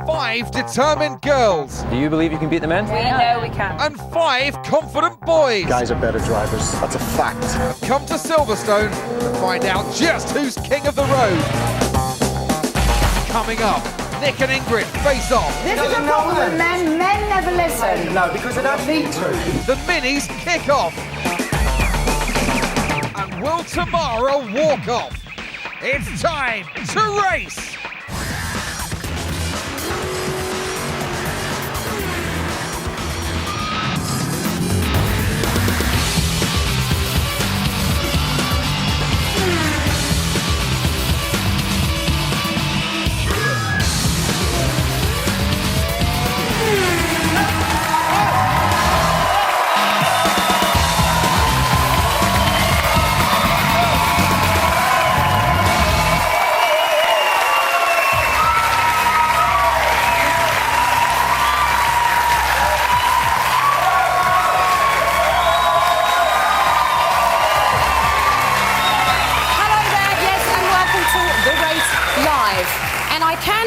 5 determined girls. Do you believe you can beat the men? We know we can. And 5 confident boys. Guys are better drivers. That's a fact. Come to Silverstone to find out just who's king of the road. Coming up, Nick and Ingrid face off. This is a problem with men. Men never listen. No, because they don't need to. The minis kick off. And will Tamara walk off? It's time to race.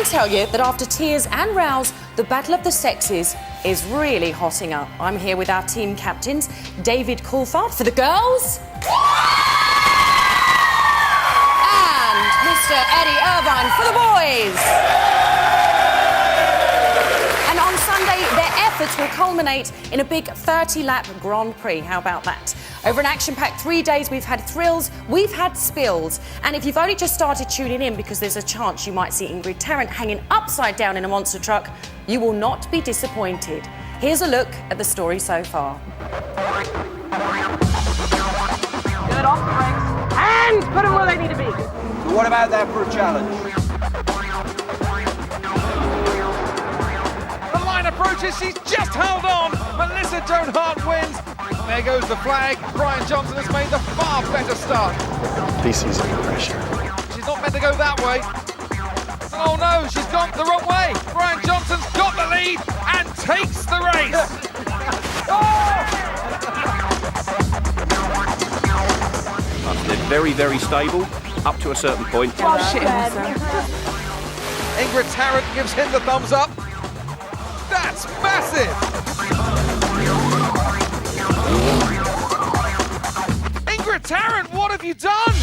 Tell you that after tears and rows, the battle of the sexes is really hotting up. I'm here with our team captains, David Coulthard for the girls and Mr. Eddie Irvine for the boys. And on Sunday, their efforts will culminate in a big 30-lap Grand Prix. How about that? Over an action-packed 3 days, we've had thrills, we've had spills. And if you've only just started tuning in because there's a chance you might see Ingrid Tarrant hanging upside down in a monster truck, you will not be disappointed. Here's a look at the story so far. Good off the brakes. And put them where they need to be. But what about that for a challenge? The line approaches, she's just held on. Melissa Joan Hart wins. There goes the flag. Brian Johnson has made the far better start. He's easy pressure. She's not meant to go that way. Oh no, she's gone the wrong way. Brian Johnson's got the lead and takes the race. They're very, very stable up to a certain point. Oh, shit. Ingrid Tarrant gives him the thumbs up. That's massive. Ingrid Tarrant, what have you done?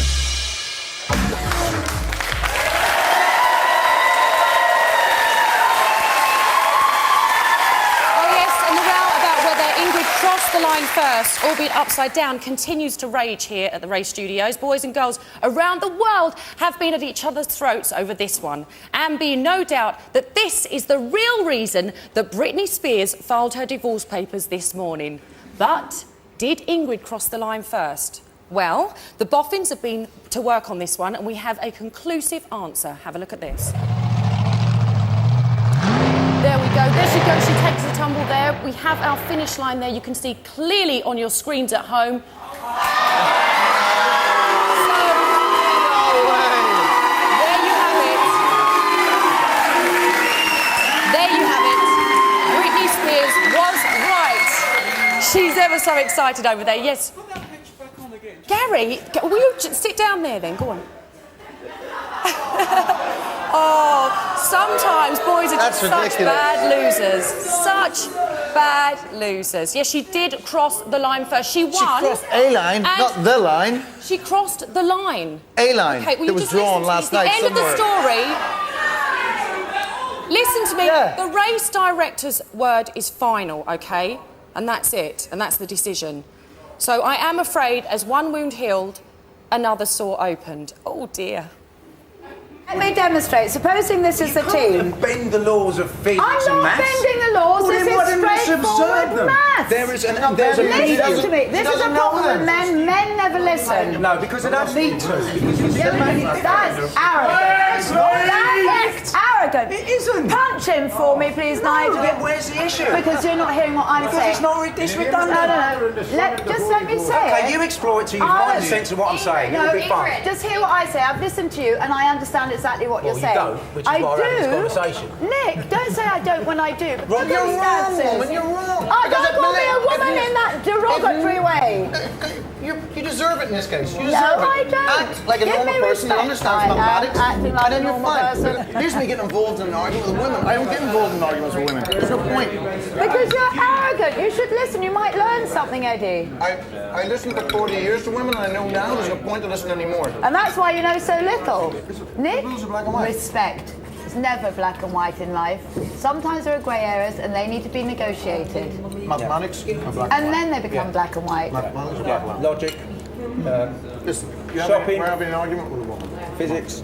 Oh yes, and the row about whether Ingrid crossed the line first, albeit upside down, continues to rage here at the race studios. Boys and girls around the world have been at each other's throats over this one. And be in no doubt that this is the real reason that Britney Spears filed her divorce papers this morning. But did Ingrid cross the line first? Well, the boffins have been to work on this one and we have a conclusive answer. Have a look at this. There we go. There she goes. She takes a tumble there. We have our finish line there. You can see clearly on your screens at home. So, there you have it. There you have it. Britney Spears was right. She's ever so excited over there. Yes. Gary, will you sit down there then? Go on. Oh, sometimes boys are just such bad losers. Such bad losers. Yes, she did cross the line first. She won. She crossed a line, not the line. She crossed the line. A line. Okay, well, it was drawn last night somewhere. The end of the story. Listen to me. Yeah. The race director's word is final, okay? And that's it. And that's the decision. So I am afraid, as one wound healed, another sore opened. Oh, dear. Let me demonstrate. Supposing this is the team. Bend the laws of physics I'm and not maths. bending the laws. Well, This then why is don't you just observe straightforward them? maths. There's a Listen to me. This is a problem with men. Men never listen. No, because they don't need to. That's arrogant. That's arrogant. It isn't. Punch him for me, please, Nigel. Where's the issue? Because you're not hearing what I'm Because saying. it's not it's redundant. No. Just let me say it. Okay, you explore it till you find the sense of what I'm saying. It'll be fun. Just hear what I say. I've listened to you and I understand exactly what you're saying. Well, you don't, which is why we're having this conversation. Nick, don't say I don't when I do. Right, circumstances. Woman, you're wrong. Oh, don't call me a woman in that derogatory way. You deserve it in this case. You No, deserve it. I don't. Act like a Give normal me person who respect. understands I am mathematics. acting like and then a you're normal fine. person. Here's me getting involved in an argument with a woman. I don't get involved in arguments with women. There's no point. Because you're arrogant. You should listen. You might learn something, Eddie. I listened for 40 years to women, and I know now there's no point to listening anymore. And that's why you know so little. Nick? The rules are black and white. Respect. It's never black and white in life. Sometimes there are grey areas and they need to be negotiated. Mathematics are black And then they become black and white. Mathematics are black and white. Logic. Listen, Shopping. we're having an argument with a woman. Physics.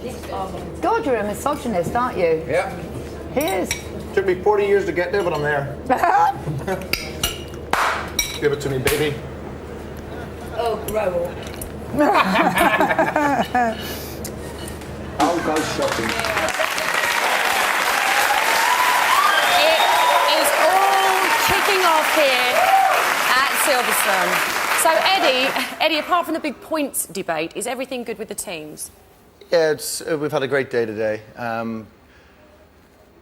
God, you're a misogynist, aren't you? Yeah. He is. Took me 40 years to get there, but I'm there. Give it to me, baby. Oh, grow. I'll go shopping. It is all kicking off here at Silverstone. So, Eddie, apart from the big points debate, is everything good with the teams? Yeah, we've had a great day today.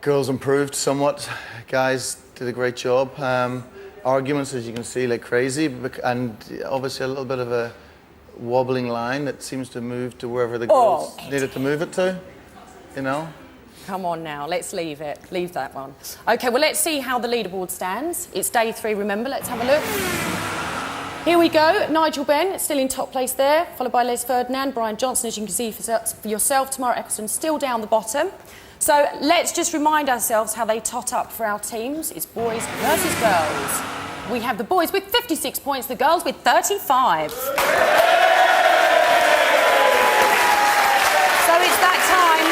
Girls improved somewhat. Guys did a great job. Arguments, as you can see, like crazy, and obviously a little bit of a wobbling line that seems to move to wherever the girls needed to move it to, you know? Come on now, let's leave it. Leave that one. OK, well, let's see how the leaderboard stands. It's day 3, remember. Let's have a look. Here we go. Nigel Benn, still in top place there, followed by Les Ferdinand, Brian Johnson, as you can see for yourself. Tamara Eccleston still down the bottom. So let's just remind ourselves how they tot up for our teams. It's boys versus girls. We have the boys with 56 points, the girls with 35. So it's that time.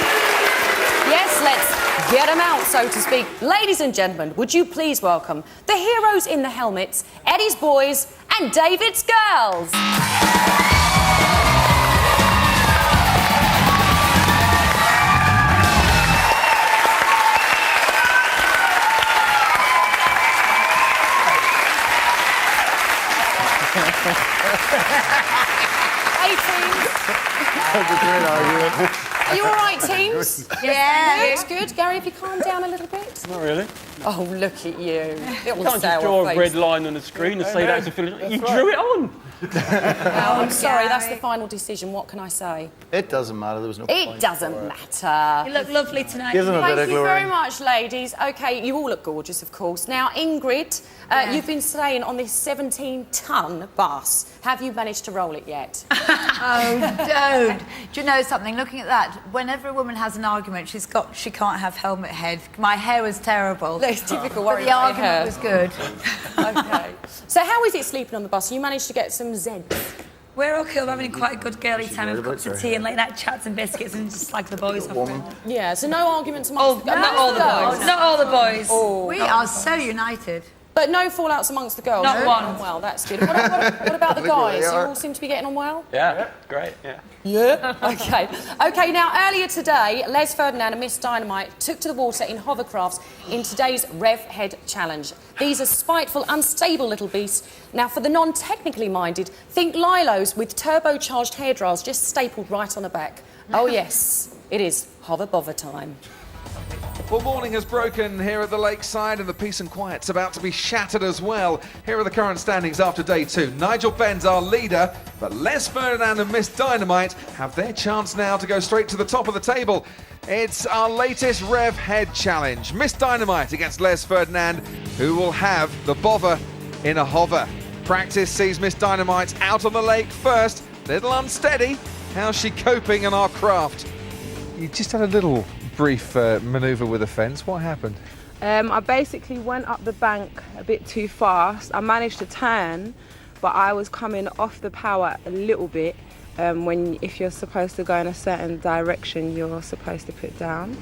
Yes, let's get them out, so to speak. Ladies and gentlemen, would you please welcome the heroes in the helmets, Eddie's boys and David's girls. 18. That's a great argument. Are you all right, teams? Yeah. Good. Gary, if you calm down a little bit. Not really. Oh, look at you. You can't just draw a red line on the screen and say that's a finish. You drew it on. Oh, I'm sorry, that's the final decision. What can I say? It doesn't matter. There was no point. It doesn't matter. You look lovely tonight. Give them a bit Thank of you glory. very much, ladies. OK, you all look gorgeous, of course. Now, Ingrid, you've been staying on this 17-ton bus. Have you managed to roll it yet? Oh, don't. Do you know something? Looking at that, whenever a woman has an argument, she can't have helmet head. My hair was terrible. It's typical But worry the about your hair. argument was good. OK. So how is it sleeping on the bus? You managed to get some Zeds? We're okay. We're having quite a good girly time with cups of tea and late night chats and biscuits and just like the boys have. Yeah, so no arguments amongst Not all the boys. Not all the boys. Oh, We are so united. but no fallouts amongst the girls? Not one. Well, that's good. What about the guys? You all seem to be getting on well? Yeah, great, yeah. Yeah. OK, now earlier today, Les Ferdinand and Miss Dynamite took to the water in hovercrafts in today's Rev Head Challenge. These are spiteful, unstable little beasts. Now, for the non-technically minded, think Lilos with turbocharged hair dryers just stapled right on the back. Oh, yes, it is hover-bother time. Well, morning has broken here at the lakeside and the peace and quiet's about to be shattered as well. Here are the current standings after day 2. Nigel Benn's our leader, but Les Ferdinand and Miss Dynamite have their chance now to go straight to the top of the table. It's our latest Rev Head Challenge. Miss Dynamite against Les Ferdinand, who will have the bother in a hover. Practice sees Miss Dynamite out on the lake first. Little unsteady. How's she coping in our craft? You just had a little brief manoeuvre with the fence. What happened? I basically went up the bank a bit too fast. I managed to turn, but I was coming off the power a little bit. If you're supposed to go in a certain direction, you're supposed to put down.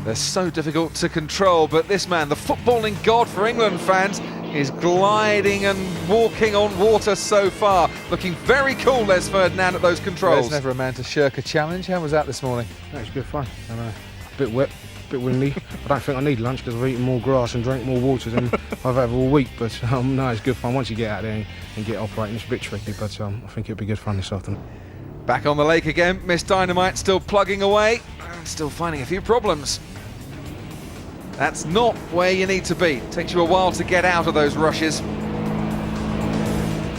They're so difficult to control, but this man, the footballing god for England fans, is gliding and walking on water so far. Looking very cool, Les Ferdinand, at those controls. There's never a man to shirk a challenge. How was that this morning? That was good fun. I know. A bit wet, a bit windy. I don't think I need lunch because I've eaten more grass and drank more water than I've had all week. But no, it's good fun. Once you get out there and get operating, it's a bit tricky, but I think it'll be good fun this afternoon. Back on the lake again, Miss Dynamite still plugging away, and still finding a few problems. That's not where you need to be. Takes you a while to get out of those rushes. I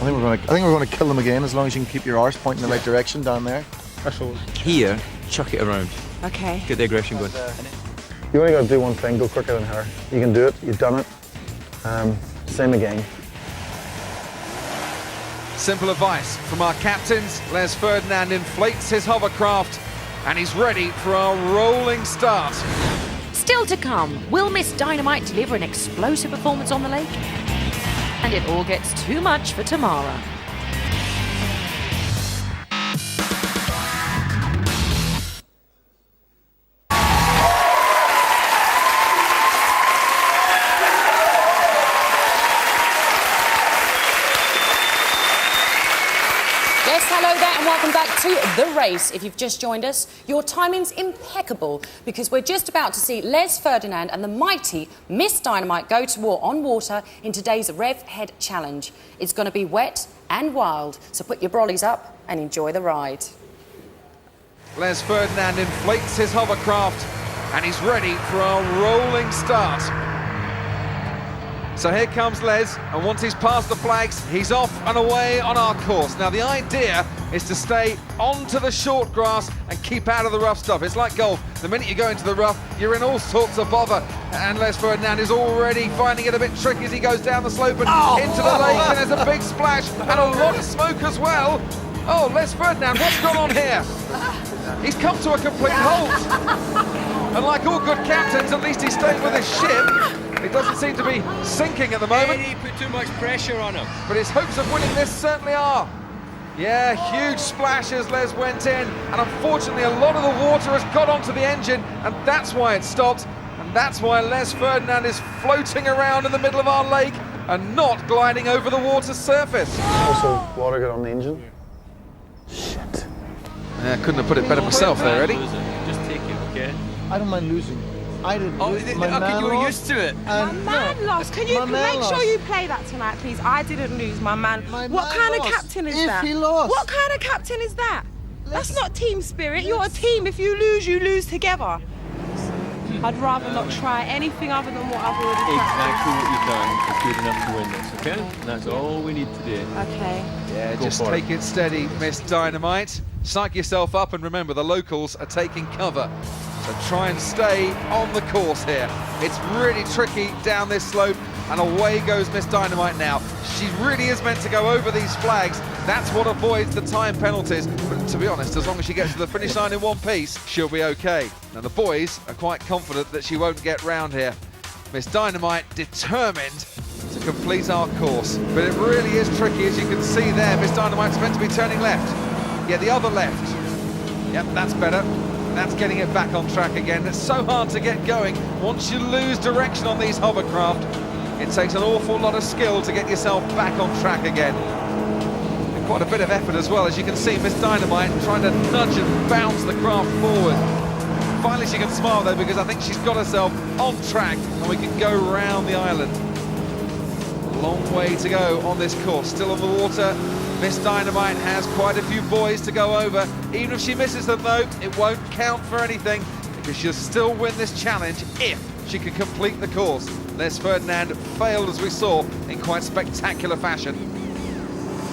think we're going to kill them again as long as you can keep your arse pointing in the right direction down there. That's all. Here, chuck it around. Okay. Get the aggression going. You only got to do one thing, go quicker than her. You can do it, you've done it. Same again. Simple advice from our captains. Les Ferdinand inflates his hovercraft and he's ready for our rolling start. Still to come, will Miss Dynamite deliver an explosive performance on the lake? And it all gets too much for tomorrow. Yes, hello there and welcome back to The Race. If you've just joined us, your timing's impeccable because we're just about to see Les Ferdinand and the mighty Miss Dynamite go to war on water in today's Rev Head Challenge. It's going to be wet and wild, so put your brollies up and enjoy the ride. Les Ferdinand inflates his hovercraft and he's ready for our rolling start. So here comes Les, and once he's past the flags, he's off and away on our course. Now the idea is to stay onto the short grass and keep out of the rough stuff. It's like golf. The minute you go into the rough, you're in all sorts of bother. And Les Ferdinand is already finding it a bit tricky as he goes down the slope and into the lake, and there's a big splash and a lot of smoke as well. Oh, Les Ferdinand, what's gone on here? He's come to a complete halt. And like all good captains, at least he's staying with his ship. It doesn't seem to be sinking at the moment. He put too much pressure on him. But his hopes of winning this certainly are. Yeah, huge splash as Les went in, and unfortunately a lot of the water has got onto the engine, and that's why it stopped, and that's why Les Ferdinand is floating around in the middle of our lake and not gliding over the water's surface. Also, water got on the engine. Shit. Yeah, couldn't have put it better myself there, Eddie. Just take it, okay? I don't mind losing. I didn't. Oh, okay, you were used to it. My man lost. Can you make sure you play that tonight, please? I didn't lose, my man. What kind of captain is that? If he lost. What kind of captain is that? That's not team spirit. You're a team. If you lose together. I'd rather not try anything other than what I've already Exactly what you've done is good enough to win this, okay? And that's all we need to do. Okay. Yeah, just take it steady, Miss Dynamite. Psych yourself up, and remember, the locals are taking cover. So try and stay on the course here. It's really tricky down this slope, and away goes Miss Dynamite now. She really is meant to go over these flags. That's what avoids the time penalties. But to be honest, as long as she gets to the finish line in one piece, she'll be okay. Now the boys are quite confident that she won't get round here. Miss Dynamite determined to complete our course. But it really is tricky, as you can see there. Miss Dynamite's meant to be turning left. Yeah, the other left. Yep, that's better. That's getting it back on track again. It's so hard to get going once you lose direction on these hovercraft. It takes an awful lot of skill to get yourself back on track again. And quite a bit of effort as well, as you can see Miss Dynamite trying to nudge and bounce the craft forward. Finally she can smile though, because I think she's got herself on track and we can go round the island. A long way to go on this course, still on the water. Miss Dynamite has quite a few buoys to go over. Even if she misses them though, it won't count for anything, because she'll still win this challenge if she can complete the course. Les Ferdinand failed, as we saw, in quite spectacular fashion.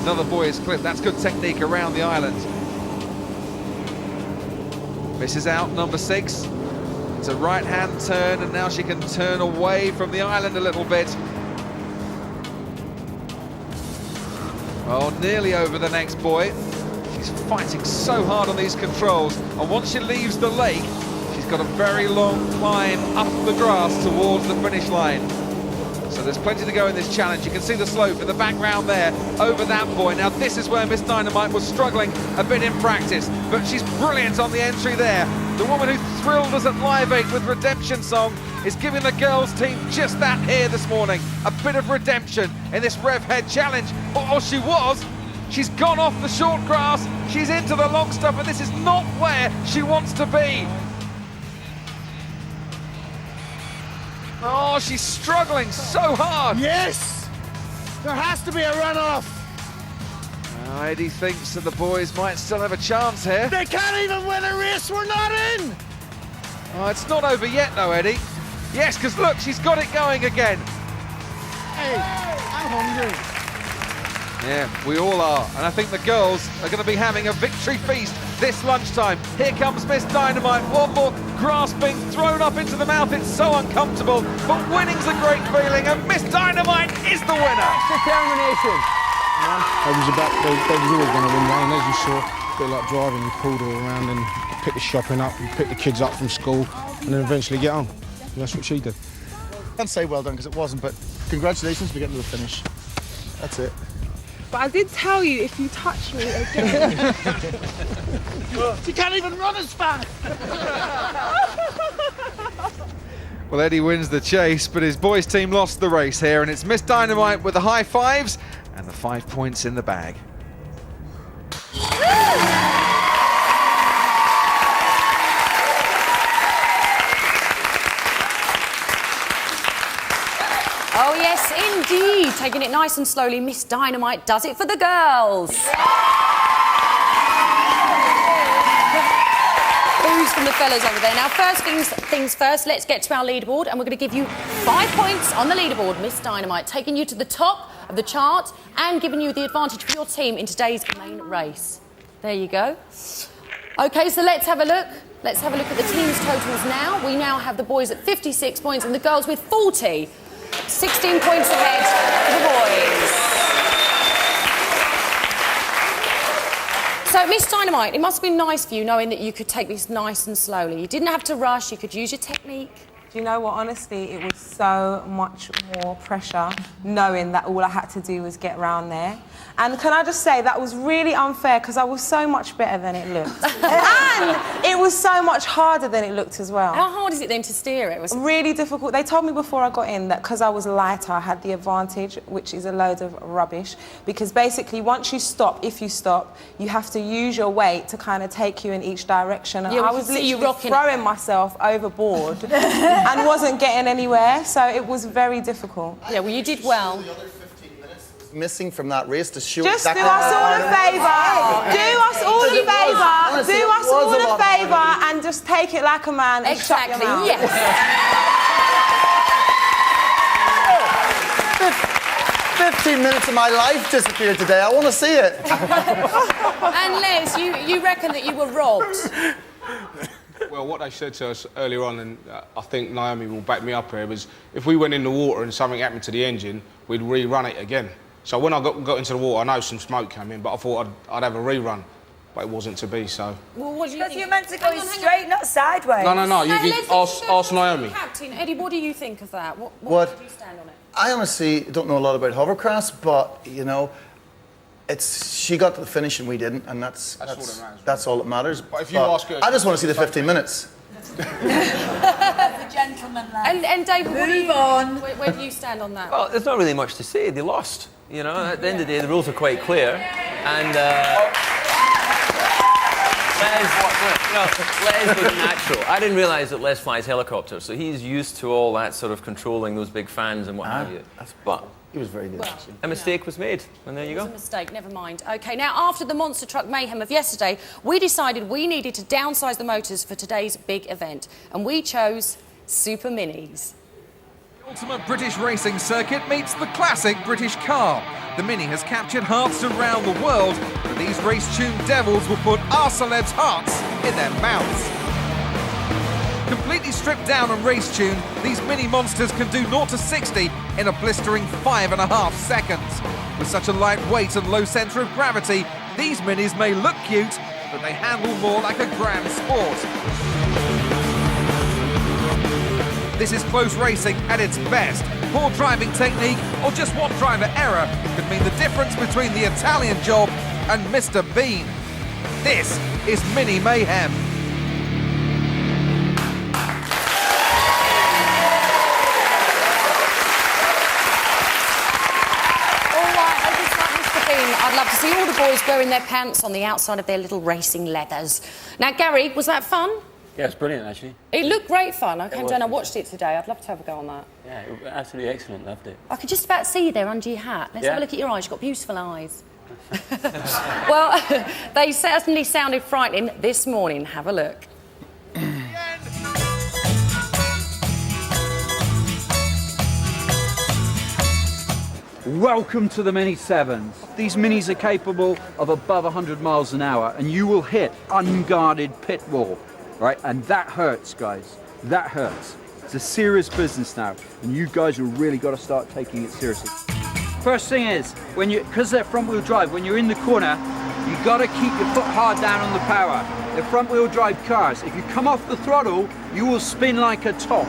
Another buoy is clipped. That's good technique around the island. Misses out, number 6. It's a right-hand turn, and now she can turn away from the island a little bit. Oh, nearly over the next buoy. She's fighting so hard on these controls, and once she leaves the lake, she's got a very long climb up the grass towards the finish line. So there's plenty to go in this challenge. You can see the slope in the background there, over that buoy. Now this is where Miss Dynamite was struggling a bit in practice, but she's brilliant on the entry there. The woman who thrilled us at Live 8 with Redemption Song is giving the girls team just that here this morning. A bit of redemption in this Rev Head Challenge. Or she was. She's gone off the short grass. She's into the long stuff, and this is not where she wants to be. Oh, she's struggling so hard. Yes! There has to be a runoff. Eddie thinks that the boys might still have a chance here. They can't even win a race we're not in. Oh, it's not over yet though, Eddie. Yes, because look, she's got it going again. Hey, I'm hungry. Yeah, we all are. And I think the girls are going to be having a victory feast this lunchtime. Here comes Miss Dynamite. One more grass being thrown up into the mouth. It's so uncomfortable. But winning's a great feeling, and Miss Dynamite is the winner. Determination. They was always going to win that, and as you saw, a bit like driving, you pulled her around and picked the shopping up, you picked the kids up from school, and then eventually get home. And that's what she did. I can't say well done because it wasn't, but congratulations for getting to the finish. That's it. But I did tell you, if you touch me again... She can't even run as fast. Well, Eddie wins the chase, but his boys' team lost the race here, and it's Miss Dynamite with the high fives and the 5 points in the bag. Oh, yes, indeed. Taking it nice and slowly, Miss Dynamite does it for the girls. Who's from the fellas over there? Now, first things first, let's get to our leaderboard, and we're going to give you 5 points on the leaderboard. Miss Dynamite taking you to the top of the chart and giving you the advantage for your team in today's main race. There you go. OK, so let's have a look. Let's have a look at the team's totals now. We now have the boys at 56 points and the girls with 40. 16 points ahead for the boys. So, Miss Dynamite, it must have been nice for you knowing that you could take this nice and slowly. You didn't have to rush, you could use your technique. Do you know what? Honestly, it was so much more pressure knowing that all I had to do was get round there. And can I just say, that was really unfair because I was so much better than it looked. And it was so much harder than it looked as well. How hard is it then to steer it? Was really difficult. They told me before I got in that because I was lighter, I had the advantage, which is a load of rubbish. Because basically, once you stop, if you stop, you have to use your weight to kind of take you in each direction. And yeah, I was literally throwing myself overboard and wasn't getting anywhere, so it was very difficult. Yeah, well, you did well. Missing from that race to show just exactly do us all a favour. Do us all a favour. Do us all a favour and just take it like a man. And exactly. Shut your mouth. Yes. 15 minutes of my life disappeared today. I want to see it. And Les, you reckon that you were robbed? Well, what they said to us earlier on, and I think Naomi will back me up here, was if we went in the water and something happened to the engine, we'd rerun it again. So when I got into the water, I know some smoke came in, but I thought I'd have a rerun, but it wasn't to be, so... Well, what do you think? You're meant to go straight, not sideways. No, you ask Naomi. Captain, Eddie, what do you think of that? What did you stand on it? I honestly don't know a lot about hovercrafts, but, you know, she got to the finish and we didn't, and that's all that matters. But if you ask her... I just want to see the 15 minutes. The gentleman left. And David, move on. Where do you stand on that? Well, there's not really much to say. They lost. You know, at the end of the day, the rules are quite clear. And Les was natural. I didn't realise that Les flies helicopters, so he's used to all that sort of controlling those big fans and what have you. But he was very good. Well, a mistake was made, and there you go. It was a mistake, never mind. OK, now, after the monster truck mayhem of yesterday, we decided we needed to downsize the motors for today's big event, and we chose Super Minis. The ultimate British racing circuit meets the classic British car. The Mini has captured hearts around the world, but these race-tuned devils will put our celebs' hearts in their mouths. Completely stripped down and race-tuned, these Mini monsters can do 0 to 60 in a blistering 5.5 seconds. With such a light weight and low centre of gravity, these Minis may look cute, but they handle more like a grand sport. This is close racing at its best. Poor driving technique or just one driver error could mean the difference between the Italian job and Mr. Bean. This is Mini Mayhem. I'd love to see all the boys wearing their pants on the outside of their little racing leathers. Now, Gary, was that fun? Yeah, it's brilliant, actually. It looked great fun. I came down and watched it today. I'd love to have a go on that. Yeah, it was absolutely excellent. Loved it. I could just about see you there under your hat. Let's have a look at your eyes. You've got beautiful eyes. Well, they certainly sounded frightening this morning. Have a look. welcome to the Mini 7s. These Minis are capable of above 100 miles an hour, and you will hit unguarded pit wall, right? And that hurts, guys. That hurts. It's a serious business now, and you guys have really got to start taking it seriously. First thing is, because they're front-wheel drive, when you're in the corner, you got to keep your foot hard down on the power. They're front-wheel drive cars. If you come off the throttle, you will spin like a top.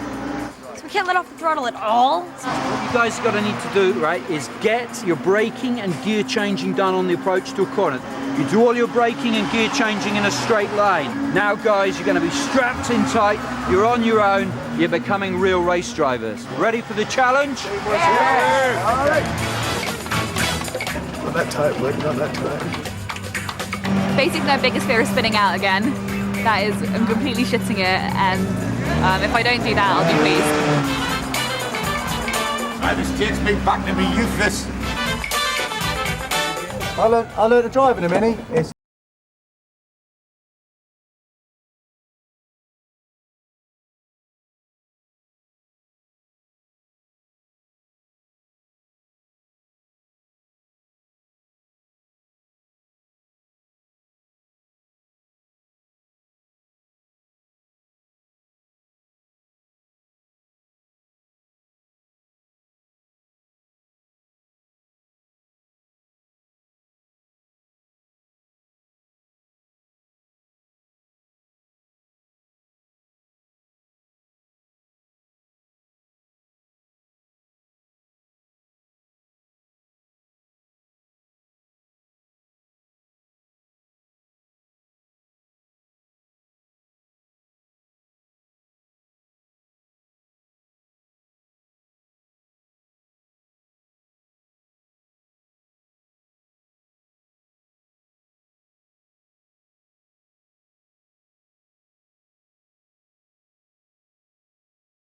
So we can't let off the throttle at all? What you guys got to need to do, right, is get your braking and gear changing done on the approach to a corner. You do all your braking and gear changing in a straight line. Now, guys, you're going to be strapped in tight. You're on your own. You're becoming real race drivers. Ready for the challenge? Yeah. All right. Not that tight, Wood. Not that tight. Basically, my biggest fear is spinning out again. That is, I'm completely shitting it, and if I don't do that, I'll be pleased. This kid's been back to be useless. I learned to drive in a Mini. It's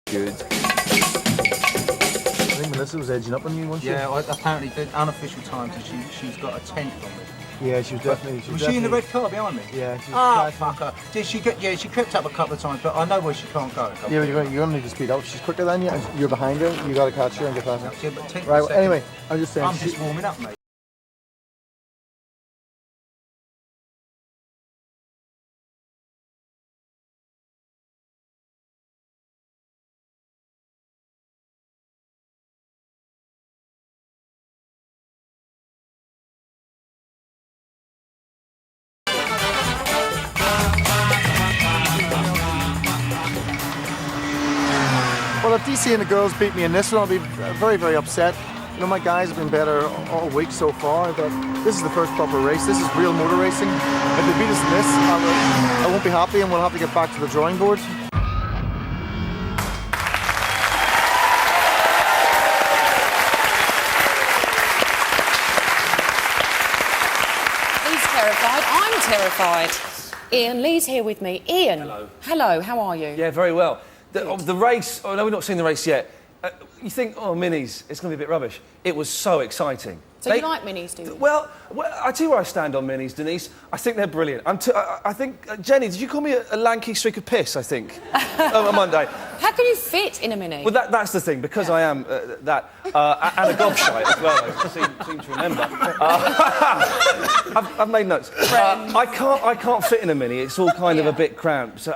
good. I think Melissa was edging up on you, wasn't she? Yeah, apparently the unofficial times, she's got a 10th on me. Yeah, she was definitely. Was she in the red car behind me? Yeah. She was fuck her. She crept up a couple of times, but I know where she can't go. Yeah, but you're going to need to speed up. She's quicker than you, and you're behind her. You got to catch her and get past her. Yeah, but take right. a Well, anyway, I'm just saying. I'm just warming up, mate. Well, if DC and the girls beat me in this one, I'll be very, very upset. You know, my guys have been better all week so far, but this is the first proper race. This is real motor racing. If they beat us in this, I won't be happy, and we'll have to get back to the drawing board. Lee's terrified. I'm terrified. Ian, Lee's here with me. Ian. Hello. Hello, how are you? Yeah, very well. The race, no, we've not seen the race yet. You think, oh, minis, it's going to be a bit rubbish. It was so exciting. So you like minis, do you? Well, I tell you where I stand on minis, Denise. I think they're brilliant. I think, Jenny, did you call me a lanky streak of piss, I think, on Monday? How can you fit in a mini? Well, that's the thing, because I am that, and a gobshite as well, I seem to remember. I've made notes. I can't fit in a mini, it's all kind of a bit cramped. So,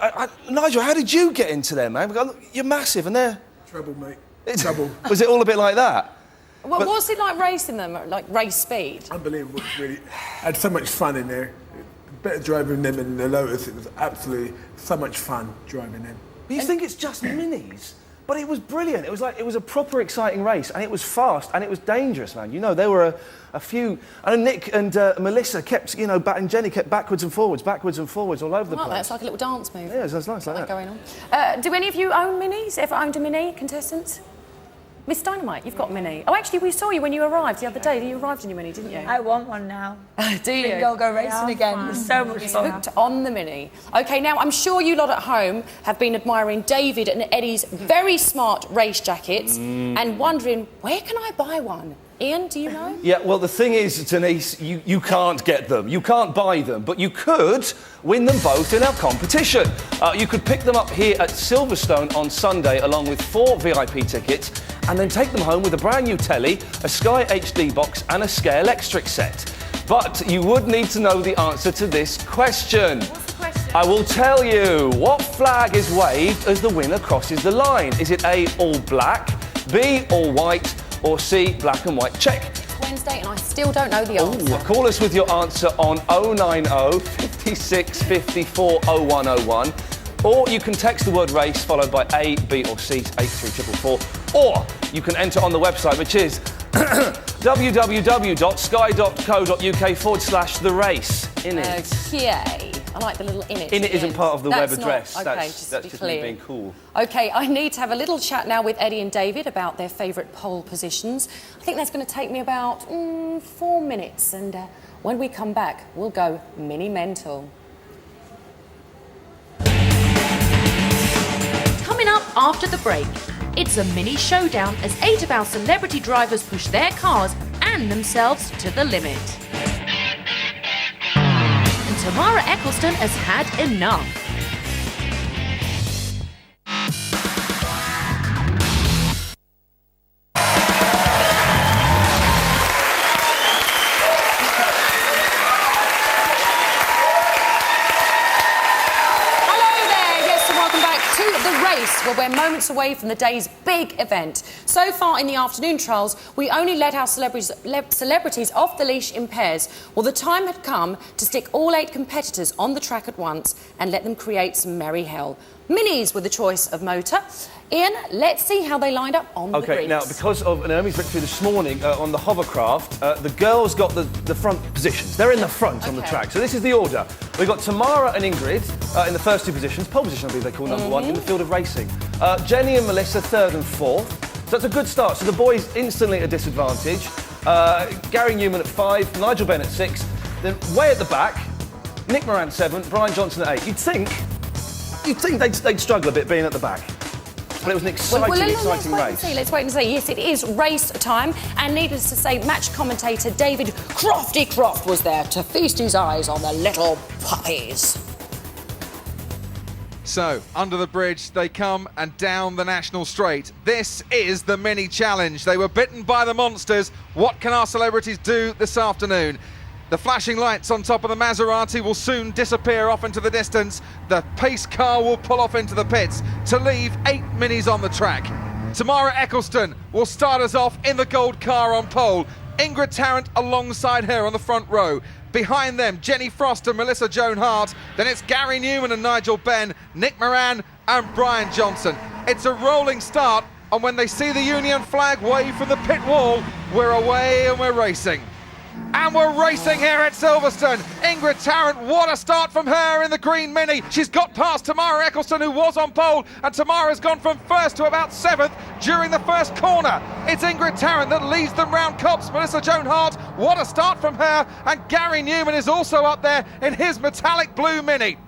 Nigel, how did you get into them, man? You're massive, and they're... Trouble, mate. Trouble. Was it all a bit like that? Well, what's it like racing them, like race speed? Unbelievable, really. I had so much fun in there. Better driving them in the Lotus. It was absolutely so much fun driving them. But you think it's just minis? But it was brilliant. It was a proper exciting race, and it was fast, and it was dangerous, man. You know, there were a few... And Nick and Melissa kept, you know, and Jenny kept backwards and forwards all over the place. That's like a little dance move. Yeah, it's nice like that. Going on. Do any of you own minis? Ever owned a mini, contestants? Miss Dynamite, you've got a mini. Oh, actually, we saw you when you arrived the other day. You arrived in your mini, didn't you? I want one now. Do you? Go racing again. It's so much fun. Hooked on the mini. OK, now, I'm sure you lot at home have been admiring David and Eddie's very smart race jackets and wondering, where can I buy one? Ian, do you know? Yeah, well, the thing is, Denise, you can't get them. You can't buy them, but you could win them both in our competition. You could pick them up here at Silverstone on Sunday, along with 4 VIP tickets, and then take them home with a brand new telly, a Sky HD box, and a Scale Electric set. But you would need to know the answer to this question. What's the question? I will tell you. What flag is waved as the winner crosses the line? Is it A, all black, B, all white, or C, black and white check? Wednesday, and I still don't know the answer. Call us with your answer on 090 56 54 0101, or you can text the word race followed by A, B, or C to 83444, or you can enter on the website, which is www.sky.co.uk/the race. In it. Okay. I like the little in it. In it isn't part of the web address. Not, okay, that's just just clear. me being cool. Okay, I need to have a little chat now with Eddie and David about their favourite pole positions. I think that's going to take me about 4 minutes, and when we come back, we'll go mini mental. Coming up after the break, it's a mini showdown as 8 of our celebrity drivers push their cars and themselves to the limit. And Tamara Eccleston has had enough. Well, we're moments away from the day's big event. So far in the afternoon trials, we only let our celebrities off the leash in pairs. Well, the time had come to stick all 8 competitors on the track at once and let them create some merry hell. Minis were the choice of motor. Ian, let's see how they lined up on the grids. OK, now, because of Naomi's victory this morning on the Hovercraft, the girls got the front positions. They're in the front on the track. So this is the order. We've got Tamara and Ingrid in the first 2 positions. Pole position, I believe they call number 1 in the field of racing. Jenny and Melissa, 3rd and 4th. So that's a good start. So the boys instantly at a disadvantage. Gary Newman at 5, Nigel Benn at 6. Then way at the back, Nick Moran 7th, Brian Johnson at 8. You'd think they'd struggle a bit being at the back. But it was an exciting race. Let's wait and see. Yes, it is race time. And needless to say, match commentator David Crofty Croft was there to feast his eyes on the little puppies. So, under the bridge, they come and down the National Straight. This is the mini challenge. They were bitten by the monsters. What can our celebrities do this afternoon? The flashing lights on top of the Maserati will soon disappear off into the distance. The pace car will pull off into the pits to leave 8 minis on the track. Tamara Eccleston will start us off in the gold car on pole. Ingrid Tarrant alongside her on the front row. Behind them, Jenny Frost and Melissa Joan Hart. Then it's Gary Newman and Nigel Benn, Nick Moran and Brian Johnson. It's a rolling start, and when they see the Union flag wave from the pit wall, we're away and we're racing. And we're racing here at Silverstone. Ingrid Tarrant, what a start from her in the green Mini. She's got past Tamara Eccleston, who was on pole, and Tamara's gone from 1st to about 7th during the first corner. It's Ingrid Tarrant that leads them round Copse. Melissa Joan Hart, what a start from her. And Gary Newman is also up there in his metallic blue Mini.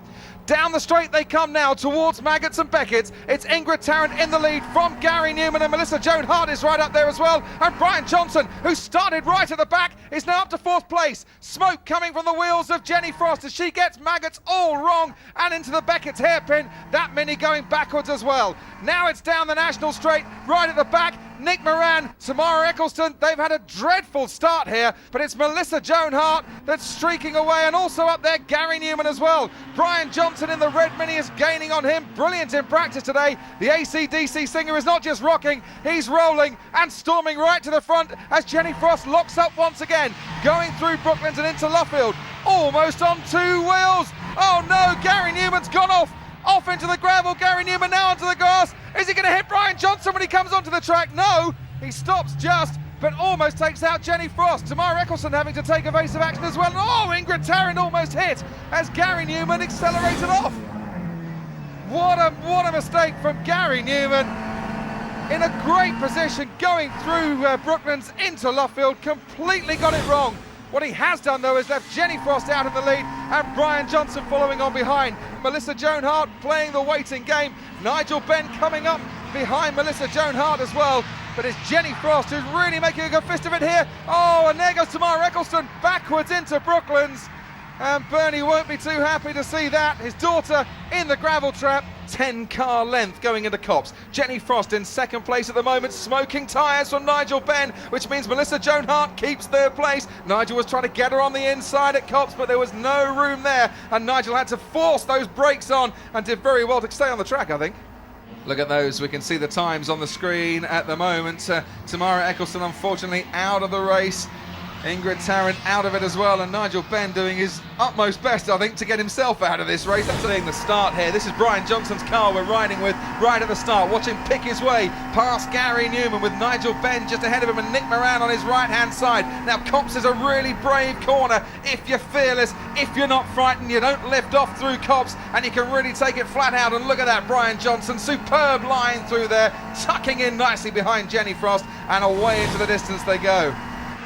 Down the straight they come now towards Maggots and Beckett's. It's Ingrid Tarrant in the lead from Gary Newman, and Melissa Joan Hart is right up there as well. And Brian Johnson, who started right at the back, is now up to 4th place. Smoke coming from the wheels of Jenny Frost as she gets Maggots all wrong and into the Beckett's hairpin. That Mini going backwards as well. Now it's down the National Straight, right at the back. Nick Moran, Tamara Eccleston, they've had a dreadful start here, but it's Melissa Joan Hart that's streaking away, and also up there Gary Newman as well. Brian Johnson in the red Mini is gaining on him. Brilliant in practice today. The AC/DC singer is not just rocking, he's rolling and storming right to the front as Jenny Frost locks up once again, going through Brooklands and into Luffield, almost on 2 wheels. Oh no, Gary Newman's gone off into the gravel. Gary Newman now onto the grass. Is he going to hit Brian Johnson when he comes onto the track? No, he stops just, but almost takes out Jenny Frost. Tamara Eccleston having to take evasive action as well. Oh, Ingrid Tarrant almost hit as Gary Newman accelerated off. What a mistake from Gary Newman. In a great position going through Brooklands into Luffield, completely got it wrong. What he has done, though, is left Jenny Frost out in the lead and Brian Johnson following on behind. Melissa Joan Hart playing the waiting game. Nigel Benn coming up behind Melissa Joan Hart as well. But it's Jenny Frost who's really making a good fist of it here. Oh, and there goes Tamara Eccleston backwards into Brooklands. And Bernie won't be too happy to see that. His daughter in the gravel trap. 10-car length going into Copse. Jenny Frost in second place at the moment. Smoking tyres from Nigel Benn, which means Melissa Joan Hart keeps third place. Nigel was trying to get her on the inside at Copse, but there was no room there. And Nigel had to force those brakes on and did very well to stay on the track, I think. Look at those. We can see the times on the screen at the moment. Tamara Eccleston, unfortunately, out of the race. Ingrid Tarrant out of it as well, and Nigel Benn doing his utmost best, I think, to get himself out of this race. That's seeing the start here. This is Brian Johnson's car we're riding with right at the start. Watch him pick his way past Gary Newman with Nigel Benn just ahead of him and Nick Moran on his right-hand side. Now, Copse is a really brave corner. If you're fearless, if you're not frightened, you don't lift off through Copse, and you can really take it flat out. And look at that, Brian Johnson, superb line through there, tucking in nicely behind Jenny Frost, and away into the distance they go.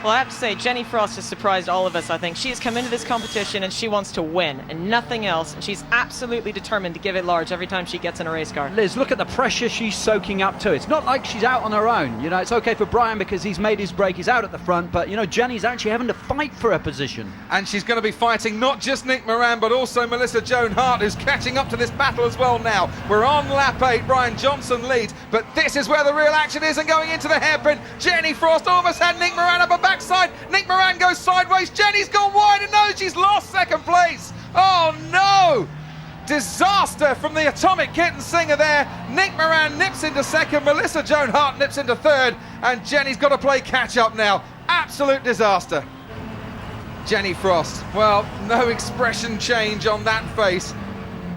Well, I have to say, Jenny Frost has surprised all of us, I think. She has come into this competition and she wants to win and nothing else. And she's absolutely determined to give it large every time she gets in a race car. Liz, look at the pressure she's soaking up to. It's not like she's out on her own. You know, it's okay for Brian because he's made his break, he's out at the front, but, you know, Jenny's actually having to fight for her position. And she's going to be fighting not just Nick Moran, but also Melissa Joan Hart, who's catching up to this battle as well now. We're on lap 8, Brian Johnson leads, but this is where the real action is, and going into the hairpin, Jenny Frost almost had Nick Moran up her backside. Nick Moran goes sideways, Jenny's gone wide, and no, she's lost second place. Oh no! Disaster from the Atomic Kitten Singer there. Nick Moran nips into second, Melissa Joan Hart nips into third, and Jenny's got to play catch up now. Absolute disaster. Jenny Frost, well, no expression change on that face.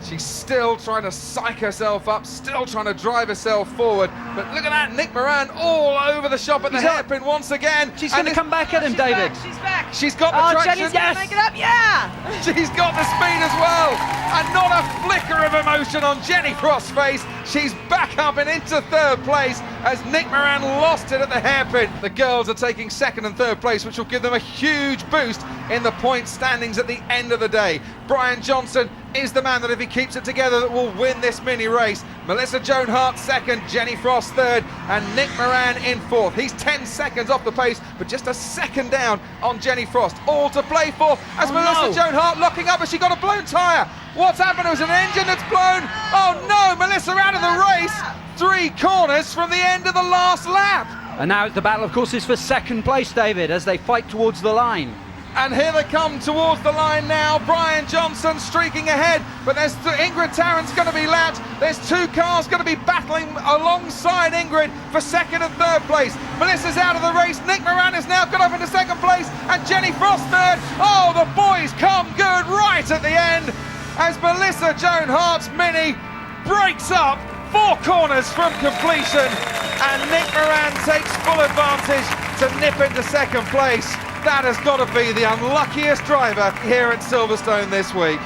She's still trying to psych herself up, still trying to drive herself forward. But look at that, Nick Moran all over the shop at the hairpin once again. She's going to come back at him, David. She's back. She's got the traction. Jenny's going to make it up, yeah! She's got the speed as well. And not a flicker of emotion on Jenny Frost's face. She's back up and into third place as Nick Moran lost it at the hairpin. The girls are taking second and third place, which will give them a huge boost in the point standings at the end of the day. Brian Johnson is the man that, if he keeps it together, that will win this mini race. Melissa Joan Hart second, Jenny Frost third, and Nick Moran in fourth. He's 10 seconds off the pace, but just a second down on Jenny Frost. All to play for as Melissa Joan Hart locking up, as she got a blown tyre. What's happened? It was an engine that's blown. Oh no, Melissa out of the race. 3 corners from the end of the last lap. And now the battle, of course, is for second place, David, as they fight towards the line. And here they come towards the line now. Brian Johnson streaking ahead, but there's Ingrid Tarrant's going to be lapped. There's 2 cars going to be battling alongside Ingrid for second and third place. Melissa's out of the race. Nick Moran has now got up into second place, and Jenny Frost third. Oh, the boys come good right at the end as Melissa Joan Hart's Mini breaks up 4 corners from completion, and Nick Moran takes full advantage to nip into second place. That has got to be the unluckiest driver here at Silverstone this week.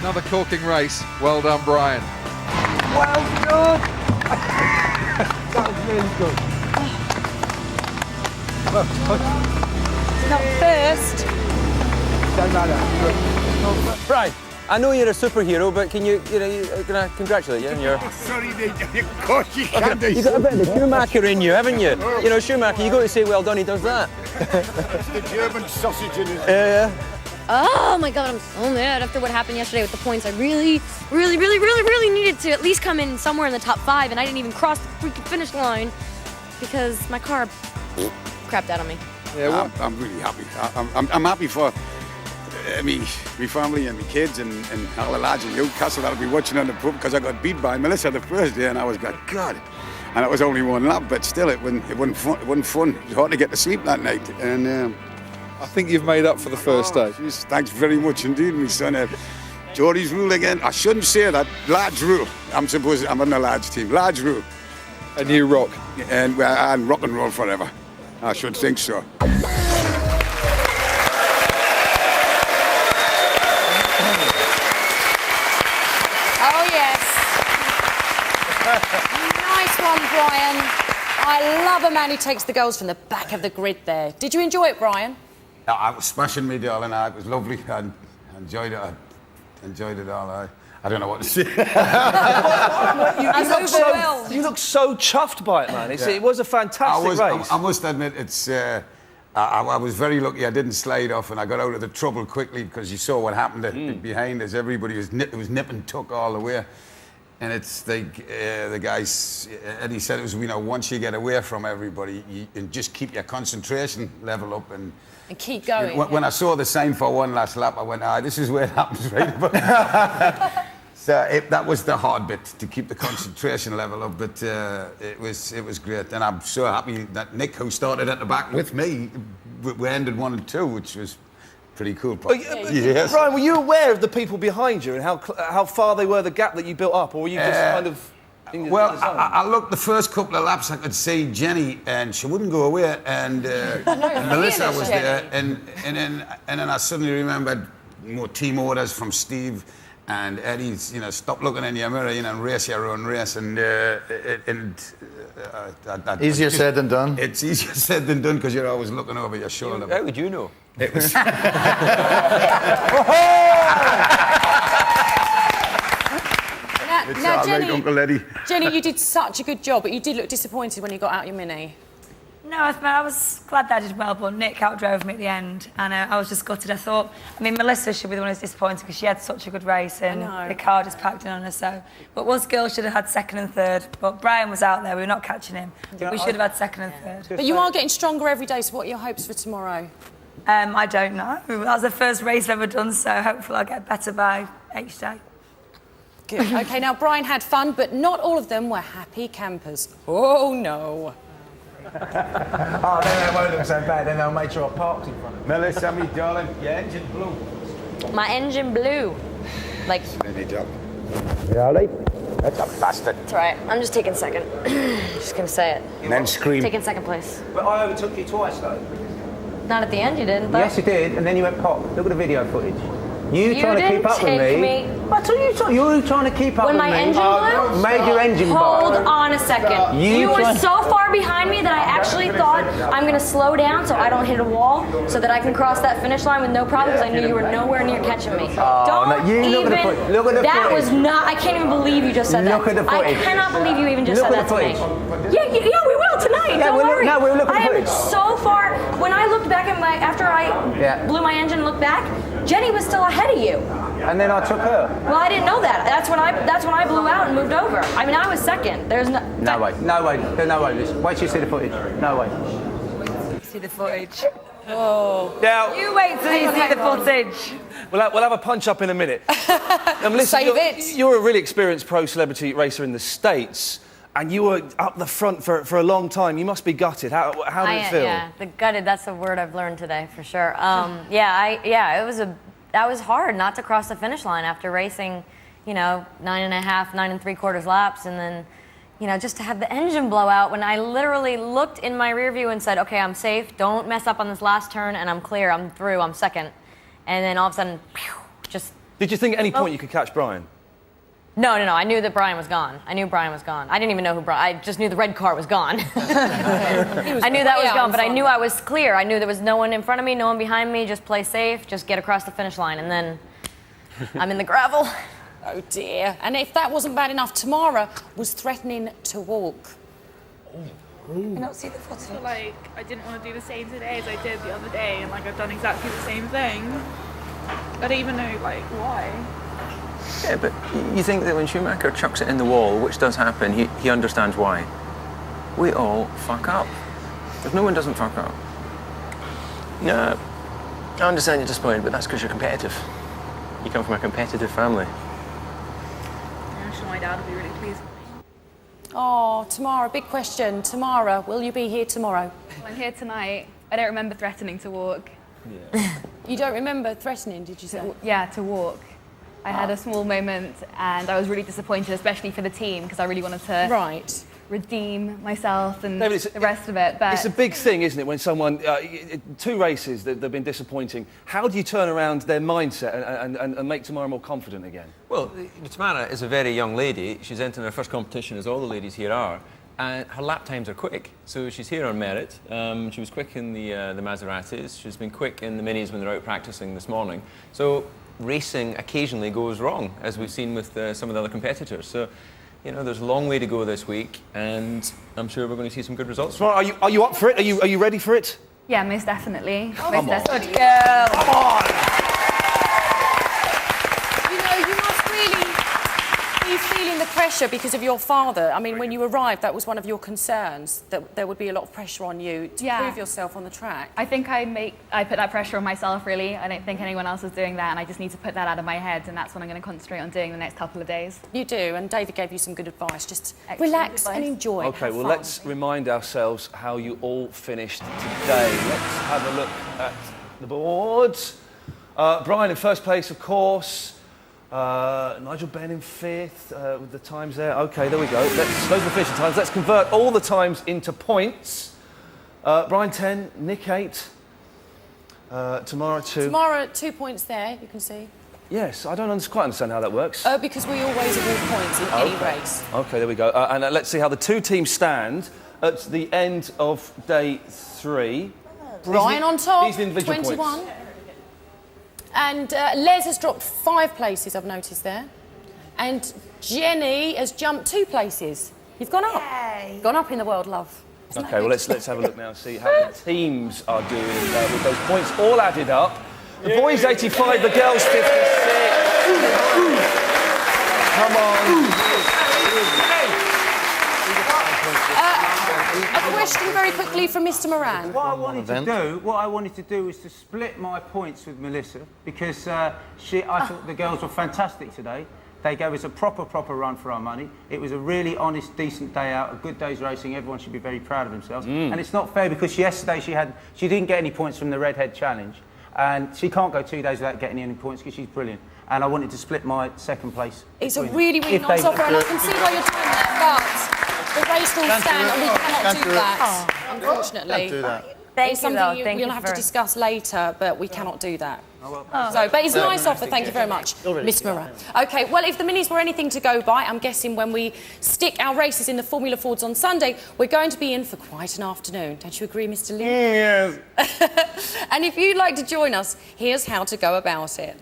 Another corking race. Well done, Brian. Well done. That was really good. Not first. Don't matter. Brian, I know you're a superhero, but can you can I congratulate you on your... Sorry, of course you can do. You've got a bit of the Schumacher in you, haven't you? You know, Schumacher, you got to say well done, he does that. It's the German sausage in his... Yeah. Oh my god, I'm so mad after what happened yesterday with the points. I really needed to at least come in somewhere in the top 5, and I didn't even cross the freaking finish line because my car crapped out on me. Yeah, well, I'm really happy. I'm happy for me family and my kids and all the lads in Newcastle that'll be watching on the pub, because I got beat by Melissa the first day and I was like, God. And it was only 1 lap, but still it wasn't fun. It was hard to get to sleep that night. And I think you've made up for the first day. Geez, thanks very much indeed, my son. Geordie's rule again. I shouldn't say that. Large rule. I'm on the large team. Large rule. And you rock. And rock and roll forever. I should think so. Oh, yes. Nice one, Brian. I love a man who takes the goals from the back of the grid there. Did you enjoy it, Brian? I was smashing me, darling. It was lovely. I enjoyed it. I enjoyed it all. I don't know what to say. You look so chuffed by it, man. It was a fantastic race. I must admit, it's. I was very lucky I didn't slide off, and I got out of the trouble quickly because you saw what happened behind us. Everybody was nip and tuck all the way. And it's like the guys, Eddie said it was, once you get away from everybody, and just keep your concentration level up and keep going. When I saw the sign for one last lap, I went, this is where it happens, right? So that was the hard bit, to keep the concentration level up, but it was great. And I'm so happy that Nick, who started at the back with me, we ended 1 and 2, which was pretty cool. Yes. Brian, were you aware of the people behind you and how far they were, the gap that you built up, or were you just kind of... Well, I looked the first couple of laps, I could see Jenny, and she wouldn't go away, and Melissa was there, and then I suddenly remembered more team orders from Steve and Eddie's, stop looking in your mirror, and race your own race, and easier said than done. It's easier said than done because you're always looking over your shoulder. How would you know? It was. Now, Jenny, Uncle Eddie. Jenny, you did such a good job, but you did look disappointed when you got out your Mini. No, I was glad that I did well, but Nick outdrove me at the end, and I was just gutted. I thought, Melissa should be the one who's disappointed because she had such a good race, and the car just packed in on her. So, but us girls should have had second and third. But Brian was out there; we were not catching him. We should have had second and third. But you are getting stronger every day. So, what are your hopes for tomorrow? I don't know. That was the first race I've ever done, so hopefully I'll get better by each day. Good. Okay, now Brian had fun, but not all of them were happy campers. Oh no. Then it won't look so bad. Then they'll make sure I parked in front of them. Melissa, me darling, your engine blew. My engine blew. Like. Really? That's a bastard. That's right. I'm just taking second. Just gonna say it. And then scream. Taking second place. But I overtook you twice, though. Not at the end, you didn't, though. Yes, you did, and then you went pop. Look at the video footage. You trying to keep up with me. I told you were trying to keep up when with me. When my engine blew? Made your engine blow. Hold on a second. You were so far behind me that I actually thought I'm going to slow down so I don't hit a wall so that I can cross that finish line with no problem because I knew you were nowhere near catching me. Don't even... Look at the footage. That was not... I can't even believe you just said that. Look at the footage. I cannot believe you even just said that to me. Yeah, we will tonight. Yeah, don't worry. No, we'll look at the footage. I am so far... When I looked back at after I blew my engine and looked back, Jenny was still ahead of you. And then I took her. Well, I didn't know that. That's when I blew out and moved over. I was second. There's no... No way. Listen, wait till you see the footage. No way. See the footage. Oh. Now, you wait till you see the footage. We'll have a punch up in a minute. You're a really experienced pro celebrity racer in the States, and you were up the front for a long time. You must be gutted. How did it feel? Yeah, the gutted. That's a word I've learned today for sure. That was hard not to cross the finish line after racing, 9 3/4 laps, and then, just to have the engine blow out when I literally looked in my rear view and said, okay, I'm safe, don't mess up on this last turn, and I'm clear, I'm through, I'm second. And then all of a sudden, just... Did you think at any point you could catch Brian? No, I knew that Brian was gone. I knew Brian was gone. I didn't even know who Brian... I just knew the red car was gone. I knew that was gone, but I knew I was clear. I knew there was no one in front of me, no one behind me, just play safe, just get across the finish line, and then I'm in the gravel. Oh dear. And if that wasn't bad enough, Tamara was threatening to walk. I don't see the footage. I feel like I didn't want to do the same today as I did the other day, and I've done exactly the same thing. I don't even know why. Yeah, but you think that when Schumacher chucks it in the wall, which does happen, he understands why. We all fuck up. If no one doesn't fuck up. No, I understand you're disappointed, but that's because you're competitive. You come from a competitive family. I'm sure my dad will be really pleased with me. Oh, Tamara, big question. Tamara, will you be here tomorrow? Well, I'm here tonight. I don't remember threatening to walk. Yeah. You don't remember threatening, did you say? Yeah, to walk. I had a small moment and I was really disappointed, especially for the team, because I really wanted to redeem myself and the rest of it. But it's a big thing, isn't it, when someone, 2 races that have been disappointing, how do you turn around their mindset and make tomorrow more confident again? Well, Tamara is a very young lady. She's entering her first competition, as all the ladies here are, and her lap times are quick. So she's here on merit. She was quick in the Maseratis. She's been quick in the minis when they're out practicing this morning. So racing occasionally goes wrong, as we've seen with some of the other competitors. So, you know, there's a long way to go this week, and I'm sure we're going to see some good results. Are you up for it? Are you ready for it? Yeah, most definitely. Come most on. definitely. Good girl. Come on! You know, you must really be feeling the pressure because of your father. I mean, when you arrived, that was one of your concerns, that there would be a lot of pressure on you to prove yourself on the track. I think I put that pressure on myself, really. I don't think anyone else is doing that, and I just need to put that out of my head, and that's what I'm going to concentrate on doing the next couple of days. You do, and David gave you some good advice. Just relax and enjoy. Okay, well, let's remind ourselves how you all finished today. Let's have a look at the boards. Brian in first place, of course. Nigel Benn in fifth with the times there. Okay, there we go. Those are the finishing times. Let's convert all the times into points. Brian 10, Nick 8, Tamara 2. Tamara, 2 points there, you can see. Yes, I don't quite understand how that works. Because we always award points in any race. Okay, there we go. And let's see how the two teams stand at the end of day 3. Brian on top, these are the individual 21. points. And Les has dropped 5 places, I've noticed there. And Jenny has jumped 2 places. You've gone up. Yay. Gone up in the world, love. Okay, well, let's have a look now and see how the teams are doing with those points all added up. The boys 85, the girls 56. Come on. A question very quickly from Mr. Moran. What I wanted to do was to split my points with Melissa because I thought the girls were fantastic today. They gave us a proper run for our money. It was a really honest, decent day out, a good day's racing. Everyone should be very proud of themselves. And it's not fair because yesterday she didn't get any points from the Redhead Challenge, and she can't go 2 days without getting any points because she's brilliant. And I wanted to split my second place. It's a really nice offer, and I can see why you're doing that, but the race will stand and we cannot do that, unfortunately. Can't do that. It's something we'll have to discuss later, but we cannot do that. But it's a nice offer, thank you very much, Miss Moran. OK, well, if the minis were anything to go by, I'm guessing when we stick our races in the Formula Fords on Sunday, we're going to be in for quite an afternoon. Don't you agree, Mr. Lee? Yes. And if you'd like to join us, here's how to go about it.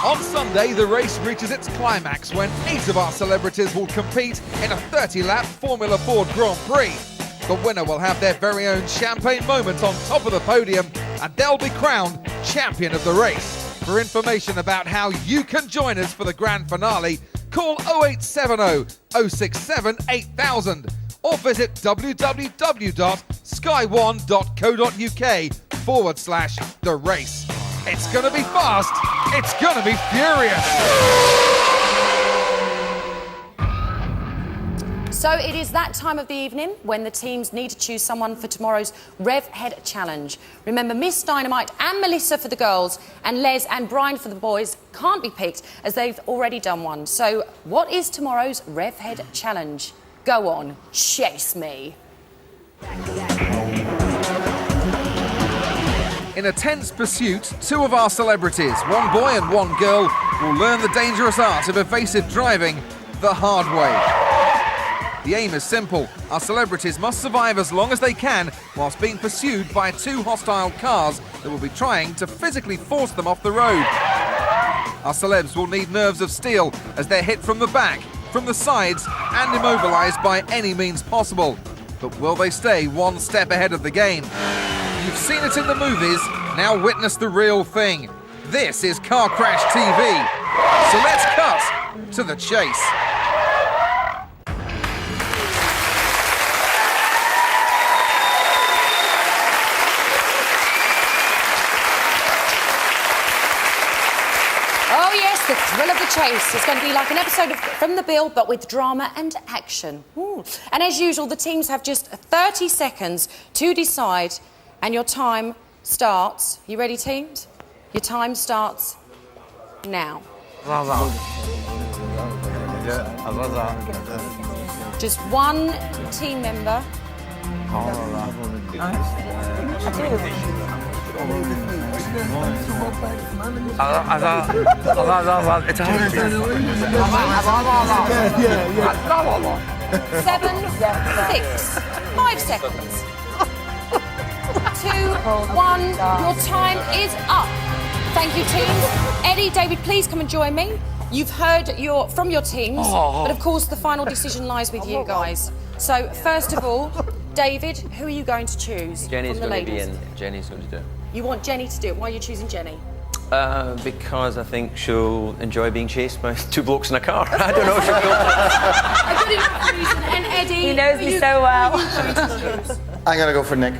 On Sunday, the race reaches its climax when 8 of our celebrities will compete in a 30-lap Formula Ford Grand Prix. The winner will have their very own champagne moment on top of the podium, and they'll be crowned champion of the race. For information about how you can join us for the grand finale, call 0870 067 8000 or visit www.sky1.co.uk/the race. It's going to be fast, it's going to be furious. So it is that time of the evening when the teams need to choose someone for tomorrow's Rev Head Challenge. Remember, Miss Dynamite and Melissa for the girls and Les and Brian for the boys can't be picked as they've already done one. So what is tomorrow's Rev Head Challenge? Go on, chase me. In a tense pursuit, 2 of our celebrities, one boy and one girl, will learn the dangerous art of evasive driving the hard way. The aim is simple. Our celebrities must survive as long as they can whilst being pursued by 2 hostile cars that will be trying to physically force them off the road. Our celebs will need nerves of steel as they're hit from the back, from the sides and immobilised by any means possible. But will they stay one step ahead of the game? You've seen it in the movies, now witness the real thing. This is Car Crash TV. So let's cut to the chase. Oh yes, the thrill of the chase. It's going to be like an episode of From the Bill, but with drama and action. Ooh. And as usual, the teams have just 30 seconds to decide, and your time starts. You ready, teams? Your time starts now. Just one team member. Seven, 6, 5 seconds. 2, 1. Your time is up. Thank you, teams. Eddie, David, please come and join me. You've heard from your teams, but of course the final decision lies with you guys. So, first of all, David, who are you going to choose Jenny's from the going to be ladies? in. Jenny's going to do it. You want Jenny to do it. Why are you choosing Jenny? Because I think she'll enjoy being chased by 2 blokes in a car. I don't know. A good enough reason. And Eddie, He knows me so well. I'm going to go for Nick.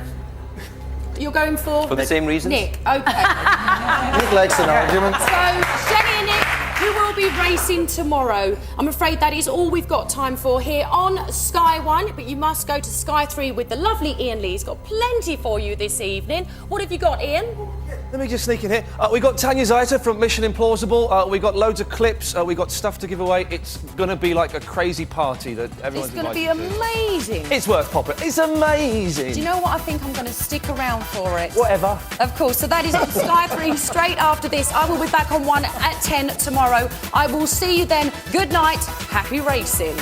You're going for the same reasons? Nick. Okay. Nick likes an argument. So, Jenny and Nick, who will be racing tomorrow? I'm afraid that is all we've got time for here on Sky 1, but you must go to Sky 3 with the lovely Ian Lee. He's got plenty for you this evening. What have you got, Ian? Let me just sneak in here. We got Tanya Zaita from Mission Implausible. We got loads of clips. We got stuff to give away. It's going to be like a crazy party that everyone's It's going to be invited to. amazing. It's worth popping. It's amazing. Do you know what? I think I'm going to stick around for it. Whatever. Of course. So that is on Sky 3 straight after this. I will be back on 1 at 10 tomorrow. I will see you then. Good night. Happy racing.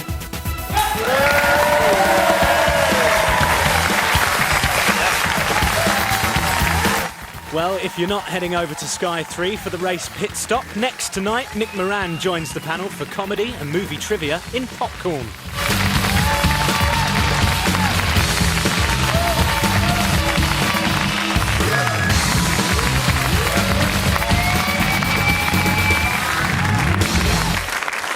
Well, if you're not heading over to Sky 3 for the race pit stop, next tonight Nick Moran joins the panel for comedy and movie trivia in Popcorn.